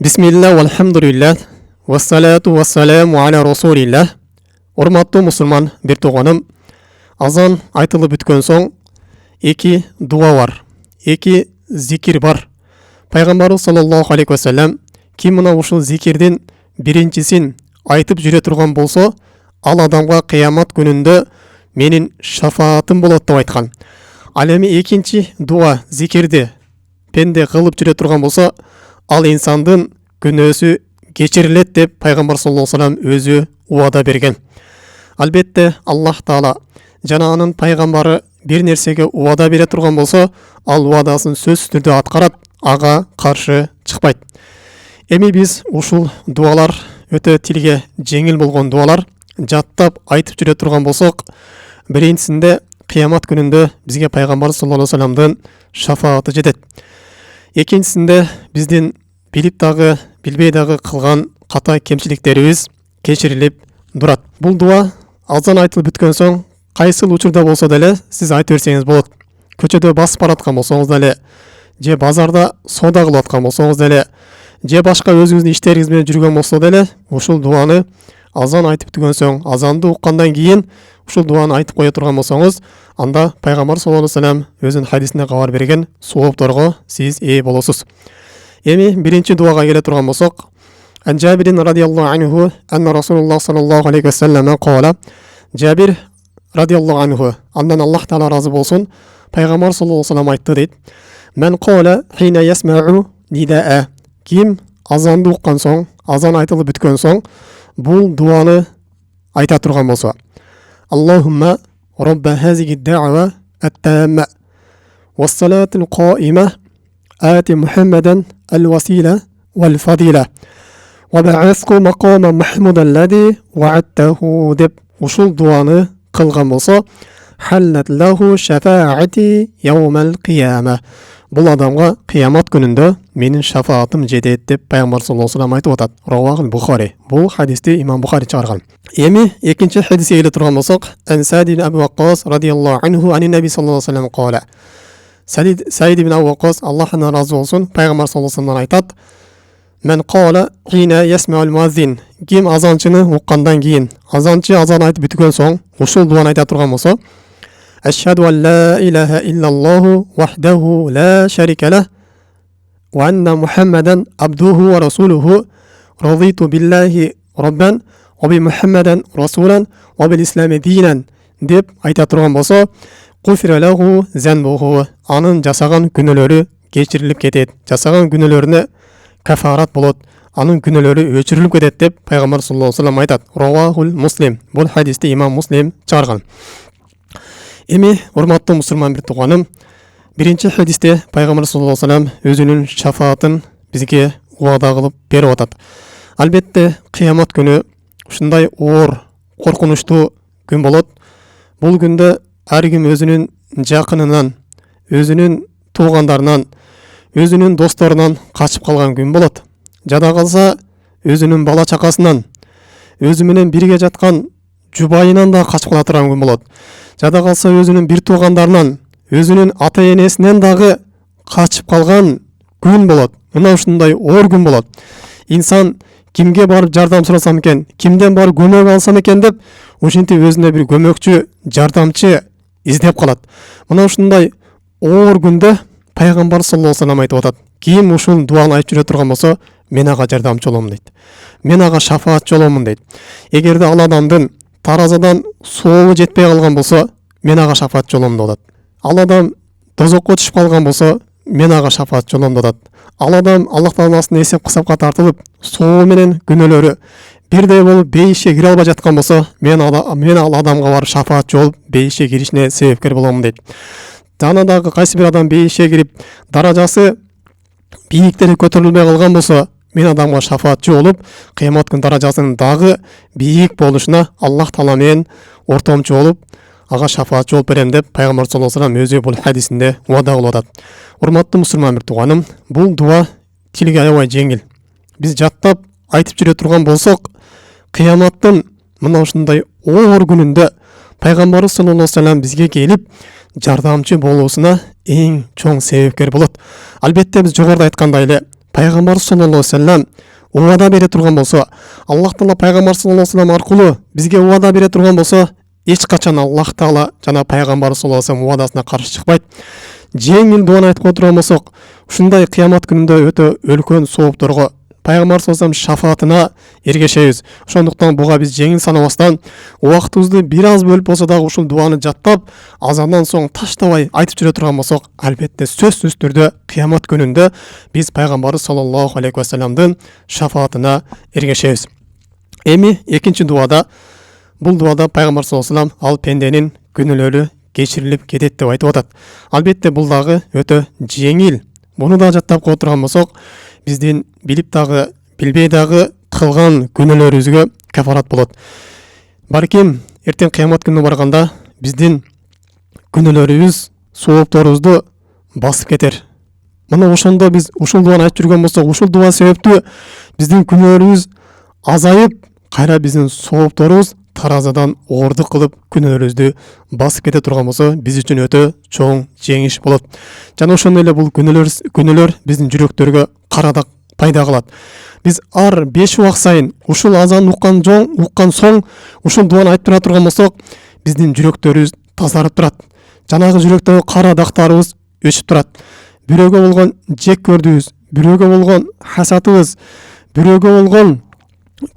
Бисмилла, вальхамдулиллах, вассалату вассаламу аля расулиллах. Урматтуу мусулман бир тууганым, азан айтылып бүткөн соң эки дуа бар, эки зикир бар. Пайгамбарыбыз саллаллаху алейхи вассалам ким мына ушул зикирдин биринчисин айтып жүрө турган болсо, ал адамга кыямат күнүндө менин шафаатым болот деп айткан. Ал эми экинчи дуа зикирди пенде кылып жүрө турган болсо, ал инсандын күнөөсү кечирилет деп пайгамбар саллаллаху алейхи вассалам өзү уада берген. Албетте Аллах Таала жана анын пайгамбары бир нерсеге уада бере турган болсо, ал уадасын сөзсүз түрдө аткарат, ага каршы чыкпайт. Эми биз ушул дуалар өтө тилге жеңил болгон дуалар жаттап айтып жүрө турган болсок, биринчисинде кыямат күнүндө бизге пайгамбар саллаллаху алейхи вассаламдын шафааты жетет. Экинчисинде биздин билип дагы, билбей дагы кылган ката кемчиликтерибиз кечирилип турат. Бул дуа азан айтылып бүткөн соң кайсыл учурда болсо деле сиз айтып берсеңиз болот. Көчөдө басып бараткан болсоңуз деле, же базарда соода кылып аткан болсоңуз деле, же башка өзүңүздүн иштериңиз менен жүргөн болсо деле, ушул дуаны азан айтып бүткөн соң, азанды уккандан кийин ушул дуаны айтып кое турган болсоңуз, анда пайгамбар саллаллаху алейхи вассалам өзүнүн хадисинде кабар берген соопторго сиз ээ болосуз. Эми биринчи дуага келе турган болсок, ан Жабирин радиаллаху анху анна Расулуллах саллаллаху алейхи вассалам кала. Жабир радиаллаху анху, андан Аллах Таала разы болсун, пайгамбар саллаллаху алейхи вассалам айтты дейт. Мен кала хина ясмау нидаа. Ким азанды уккан соң, азан айтылып бүткөн соң, бул дуаны айта турган болсо, Аллахумма рабба хазиги да'ва ат-тамма вас-салатул қаима ати Мухаммадан ал-васила вал-фадила ва ба'аску мақама Махмудан лади вa'адтаху деп ушул дуаны кылган болсо, халлат лаху шафаати яумал қияма. Бул адамга кыямат күнүндө менин шафаатым жетет деп пайгамбар саллаллаху алейхи вассалам айтып атат. Равахул Бухари. Бул хадисти имам Бухари чыгарган. Эми экинчи хадиске келе турган болсок, ан Саид ибн Абу Ваккас радиаллаху анху ани наби саллаллаху алейхи вассалам кала. Саид ибн Абу Ваккас, Аллахтан разы болсун, пайгамбар саллаллаху алейхи вассалам айтат: Мен кала хина ясмаул муаззин. Ким азанчыны уккандан кийин, азанчы азан айтып бүткөн соң, ушул дуаны айта турган болсо, Ашхаду ан ла илаха иллаллаху вахдаху ла шарика лах ва анна Мухаммадан абдуху ва расулуху радиту биллахи раббан ва би Мухаммадан расулан ва бил ислами динан деп айта турган болсо, куфира лаху занбуху, анын жасаган күнөөлөрү кечирилип кетет, жасаган күнөөлөрүнө кафарат болот, анын күнөөлөрү өчүрүлүп кетет деп пайгамбар саллаллаху алейхи вассалам айтат. Равахул Муслим. Бул хадисти имам Муслим чыгарган. Эми урматтуу мусулман бир тууганым, биринчи хадисте пайгамбар саллаллаху алейхи вассалам өзүнүн шафаатын бизге уада кылып берип атат. Албетте кыямат күнү ушундай оор, коркунучтуу күн болот. Бул күндө ар ким өзүнүн жакынынан, өзүнүн туугандарынан, өзүнүн досторунан качып калган күн болот. Жада калса өзүнүн бала чакасынан, өзү менен бирге жаткан жубайынан да качып кала турган күн болот. Жада калса өзүнүн бир туугандарынан, өзүнүн ата энесинен дагы качып калган күн болот. Мына ушундай оор күн болот. Инсан кимге барып жардам сурасам экен, кимден барып көмөк алсам экен деп, ушинтип өзүнө бир көмөкчү, жардамчы издеп калат. Мына ушундай оор күндө пайгамбар саллаллаху алейхи вассалам айтып атат: Ким ушул дуаны айтып жүрө турган болсо, мен ага жардамчы болом дейт. Мен ага шафаатчы боломун дейт. Эгерде ал адамдын таразадан соолу жетпей калган болсо, мен ага шафаатчы болом деп атат. Ал адам тозокко түшүп калган болсо, мен ага шафаатчы болом деп атат. Ал адам Аллах Тааланын эсеп кысапка тартылып, соолу менен күнөөлөрү бирдей болуп бейишке кире албай жаткан болсо, мен ал адамга барып шафаатчы болуп, бейишке киришине себепкер болом дейт. Жана дагы кайсы бир адам бейишке кирип, даражасы бийиктери көтөрүлбөй калган болсо, мен адамга шафаатчы болуп, кыямат күн даражасынын дагы бийик болушуна Аллах Таала менен ортомчу болуп, ага шафаатчы болуп берем деп пайгамбар саллаллаху алейхи вассалам өзү бул хадисинде уада кылып атат. Урматтуу мусулман бир тууганым, бул дуа тилге аябай жеңил. Биз жаттап айтып жүрө турган болсок, кыяматтын мына ушундай оор күнүндө пайгамбар саллаллаху алейхи вассалам бизге келип жардамчы болуусуна эң чоң себепкер болот. Албетте биз жогоруда айткандай эле пайғамбар саллаллаху алейхи вассалам уада бере тұрған болса, Аллах тағала пайғамбар саллаллаху алейхи вассалам арқылы бізге уада бере тұрған болса, ешқашан Аллах тағала жана пайғамбар саллаллаху алейхи вассалам уадасына қарсы шықпайды. Жеңіл дуаны айтып отырған болсақ, ушундай қиямат күнінде өте үлкен соғыптарға пайғамбар саллаллаху алейхи вассалам шафаатына ергешебиз. Ошондуктан буга биз жеңил санабастан убактыбызды бир аз бөлүп болсо дагы ушул дуаны жаттап, азандан соң таштабай айтып жүрө турган болсок, албетте сөзсүз түрдө кыямат күнүндө биз пайгамбар саллаллаху алейхи вассаламдын шафаатына ергешебиз. Эми экинчи дуада, бул дуада пайгамбар саллаллаху алейхи вассалам ал пенденин күнөөлөрү кечирилип кетет деп айтып атат. Албетте бул дагы өтө жеңил. Буну да жаттап кое турган болсок, биздин билип дагы, билбей дагы кылган күнөөлөрүбүзгө кафарат болот. Балким эртең кыямат күнүнө барганда биздин күнөөлөрүбүз, соопторубузду басып кетер. Мына ошондо биз ушул дуаны айтып жүргөн болсок, ушул дуа себептүү биздин күнөөлөрүбүз азайып, кайра биздин соопторубуз таразадан оордук кылып күнөөлөрүбүздү басып кете турган болсо, биз үчүн өтө чоң жеңиш болот. Жана ошондой эле бул күнөөлөр биздин жүрөктөргө карадак пайда кылат. Биз ар 5 убак сайын ушул азан уккан соң ушул дуаны айтып тура турган болсок, биздин жүрөктөрүбүз тазарып турат. Жанагы жүрөктөгү кара дактарыбыз өчүп турат. Бирөөгө болгон жек көрдүбүз, бирөөгө болгон хасатыбыз, бирөөгө болгон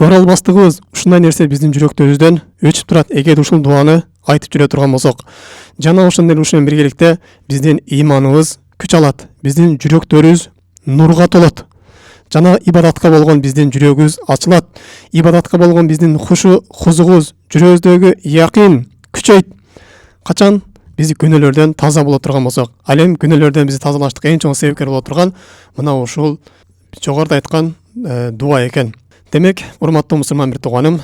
көралбастыгыбыз, ушундай нерсе биздин жүрөктөрүбүздөн өчүп турат эгер ушул дуаны айтып жүрө турган болсок. Жана ошондой ушун менен биргеликте биздин иманыбыз күч алат, биздин жүрөктөрүбүз нурга толот. Жана ибадатка болгон биздин жүрөгүбүз ачылат. Ибадатка болгон биздин хузугубуз, жүрөгүбүздөгү якин күчөйт. Качан биз күнөөлөрдөн таза боло турган болсок, ал эми күнөөлөрдөн бизди тазалаштык эң чоң себепкер боло турган мына ушул жогоруда айткан дуа экен. Демек, урматтуу мусулман бир тууганым,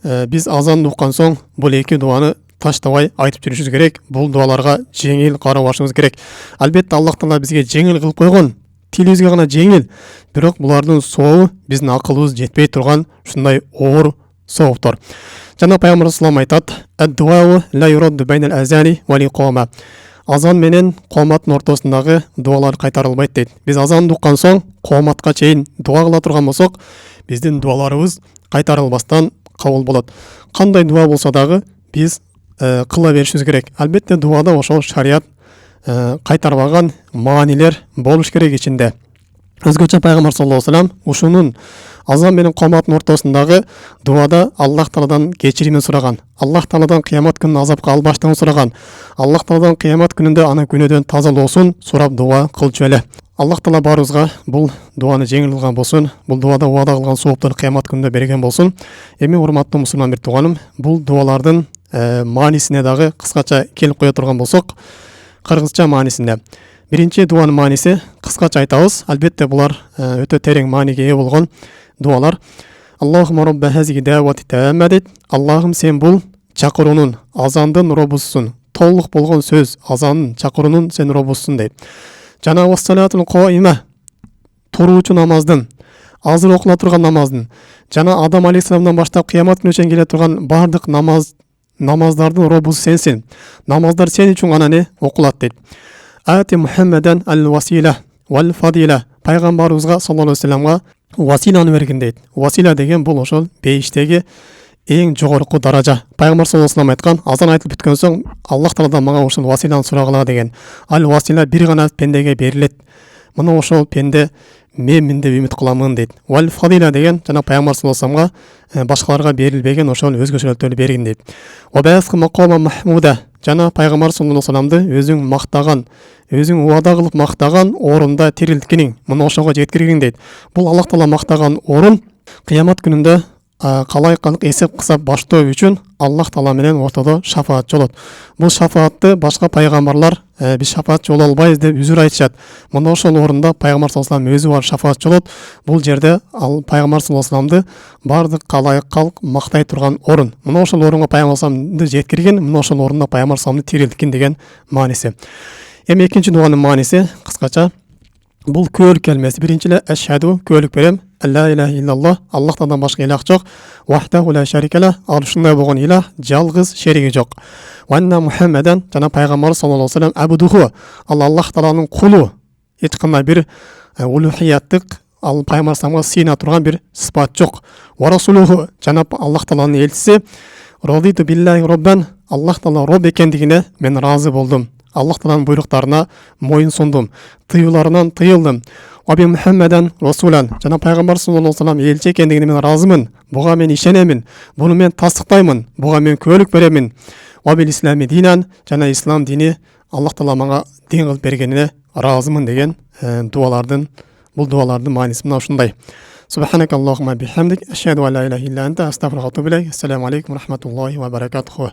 биз азан уккан соң бул эки дуаны таштабай айтып жүрүшүбүз керек. Бул дуаларга жеңил карап алышыбыз керек. Албетте Аллах Таала бизге жеңил кылып койгон, тилибизге гана жеңил, бирок булардын сообу биздин акылыбыз жетпей турган ушундай оор сооптор. Жана пайгамбар саллаллаху алейхи айтат: "Ад-дуау ла юрадду байнал азани ва лиқома." Азан менен кооматтын ортосундагы дуалар кайтарылбайт дейт. Биз азан уккан соң кооматка чейин дуа кыла турган болсок, биздин дуаларыбыз кайтарылбастан кабыл болот. Кандай дуа болсо дагы биз кыла беришибиз керек. Албетте дуада ошол шарият кайтарбаган маанилер болуш керек ичинде. Өзгөчө пайгамбар саллаллаху алейхи вассалам ушунун азан менен кооматтын ортосундагы дуада Аллах Тааладан кечиримин сураган, Аллах Тааладан кыямат күнүнүн азапка албаштыгын сураган, Аллах Тааладан кыямат күнүндө аны күнөөдөн тазалоосун сурап дуа кылчу эле. Аллах Таала баарыбызга бул дуаны жеңил кылган болсун, бул дуада убада кылган сооптор кыямат күнүндө берген болсун. Эми урматтуу мусулман бир тууганым, бул дуалардын маанисине дагы кыскача келип кое турган болсок, кыргызча маанисинде. Биринчи дуанын мааниси кыскача айтабыз. Албетте булар өтө терең мааниге ээ болгон дуалар. Аллахумма робба хазиги даавати тааммадит. Аллахым, сен бул чакыруунун, азандын робусусун. Толук болгон сөз, азанын чакыруунун сен робусусун дейт. Жана вассалатул коима, туруучу намаздын, азыр окула турган намаздын, жана Адам алейхиссаламдан баштап кыямат күнүнө чейин келе турган бардык намаздардын робусу сенсин. Намаздар сен үчүн гана не окулат дейт. Ати Мухаммадан ал-васила вал фадила. Пайгамбарыбызга саллаллаху алейхи вассаламга василаны бергин дейт. Васила деген бул ошол бейиштеги эң жогорку даража. Пайгамбар саллаллаху алейхи вассалам айткан, азан айтылып бүткөн соң Аллах Тааладан мага ошол василаны сурагыла деген. Ал-васила бир гана пендеге берилет. Мына ошол пенде менмин деп үмүт кыламын дейт. Вал фадила деген жана пайгамбар саллаллаху алейхи вассаламга башкаларга берилбеген ошол өзгөчөлүктөрдү бергин дейт. Ва баасқа мақама махмуда. Жана пайгамбар саллаллаху алейхи вассаламды өзүң мактаган, өзүң убада кылып мактаган орунда тирилткиниң, мына ошого жеткиргиң дейт. Бул Аллах Таала мактаган орун кыямат күнүндө калай эсеп кысап баштоо үчүн Аллах Таала менен ортодо шафаатчы болот. Бул шафаатты башка пайгамбарлар биз шафаатчы боло албайбыз деп үзүр айтышат. Мына ошол орунда пайгамбар саллаллаху алейхи вассалам өзү бар шафаатчы болот. Бул жерде пайгамбар саллаллаху алейхи вассаламды бардык калай калк мактай турган орун. Мына ошол орунга пайгамбар саллаллаху жеткирген, мына ошол орунда пайгамбар саллаллаху тирилткин деген мааниси. Эми экинчи дуанын мааниси кыскача бул күбөлүк келмеси. Биринчиле ашхаду, күбөлүк берем, ла иляха иллаллах, Аллах Тааладан башка илах жок, вахдаху ла шарика ла, ушундай болгон илах жалгыз шериги жок. Ва анна Мухаммадан, жана пайгамбар саллаллаху алейхи вассалам абдуху, ал Аллах Тааланын кулу, эч кандай бир улухияттык ал пайгамбар саламга сыйына турган бир сыпат жок. Ва расулуху, жанап Аллах Тааланын элчиси, радиту биллахи роббан, Аллах Таала роб экендигине мен разы болдум. Аллах Тааланын буйруктарына моюн сундум, тыюларынан тыйылдым. Ва би Мухаммадан расулан, жанап пайгамбар саллаллаху алейхи ва саллям элчи экендигине мен разымын. Буга мен ишенемин. Буну мен тастыктаймын. Буга мен көөлүк беремин. Ва бил ислами динан, жана ислам дини Аллах Таала мага дин кылып бергенине разымын деген бул дуалардын мааниси мына ушундай. Субханакаллахумма бихамдик, ашхаду ан ла илаха илля анта, астагфирука ва атубу илейк. Ассаламу алейкум ва рахматуллахи ва баракатуху.